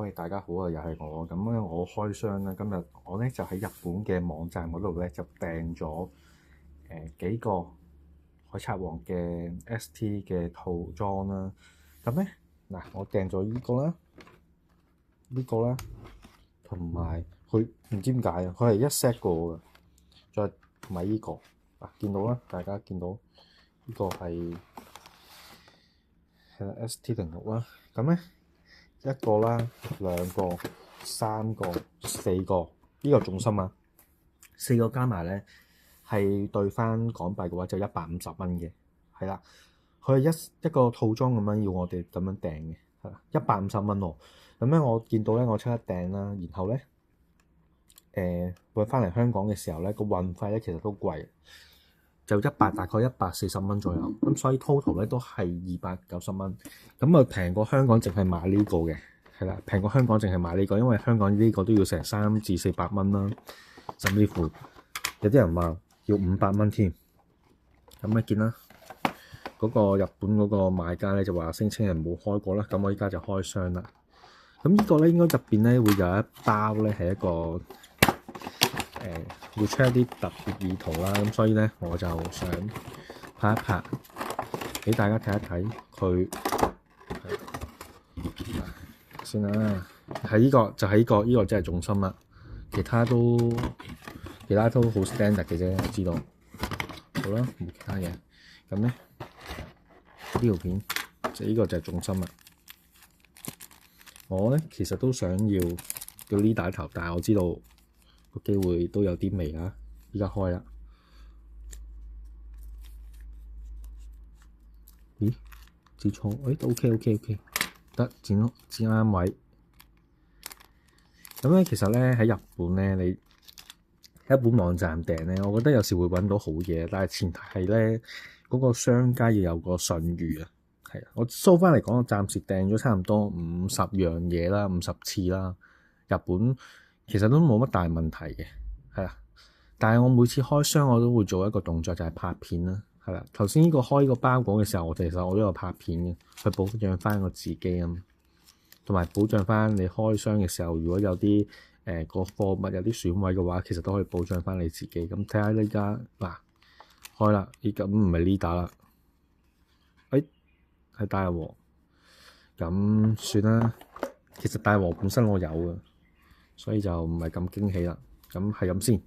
喂，大家好啊，又係我咁咧，我開箱啦。今日我咧就喺日本嘅網站嗰度咧就訂咗幾個海賊王嘅 ST 嘅套裝啦。咁咧嗱，我訂咗呢個啦，呢個啦，同埋佢唔知點解啊，佢係一 set 過嘅，再同埋呢個嗱，見到啦，大家見到呢個係啦 ST06啦，咁咧。一個啦，兩個、三個、四個，呢個重心啊！四個加埋咧，係兌翻港幣嘅話就150蚊嘅，係啦。佢係一個套裝咁樣要我哋咁樣訂嘅，係啦，150蚊喎。咁咧我見到咧，我即刻訂啦，然後咧佢翻嚟香港嘅時候咧，個運費咧其實都貴，就大概140蚊左右，咁所以 total 咧都係290蚊，咁啊平過香港淨係買呢個嘅，係啦，平過香港淨係買呢個，因為香港呢個都要成300至400蚊啦，甚至乎有啲人話要500蚊添。咁你見啦，嗰個日本嗰個買家咧就話聲稱係冇開過啦，咁我依家就開箱啦。咁呢個咧應該入邊咧會有一包咧係一個會出一啲特別意圖啦，咁所以咧我就想拍一拍俾大家睇一睇佢先啦。係呢個就係呢個，呢個真係重心啦，其他都好 standard 嘅啫，知道好啦，冇其他嘢。咁咧呢條片就呢個就係重心啦。我咧其實都想要叫呢大頭，但係我知道個機會都有啲微啊！依家開啦，咦？接錯？都 OK，得剪啱位。咁咧，其實咧喺日本咧，你喺日本網站訂咧，我覺得有時會揾到好嘢，但係前提係咧嗰個商家要有個信譽啊。係啊，我搜翻嚟講，我暫時訂咗差唔多50樣嘢啦，50次啦。日本其實都冇乜大問題嘅，係啦。但係我每次開箱我都會做一個動作，就係拍片啦，係啦。頭先呢個開呢個包裹嘅時候，其實我都有拍片嘅，去保障翻我自己啊，同埋保障翻你開箱嘅時候，如果有啲個貨物有啲損毀嘅話，其實都可以保障翻你自己。咁睇下呢家嗱開啦，咁唔係呢打啦。係大和，咁算啦。其實大和本身我有嘅，所以就唔係咁驚喜啦。咁係咁先。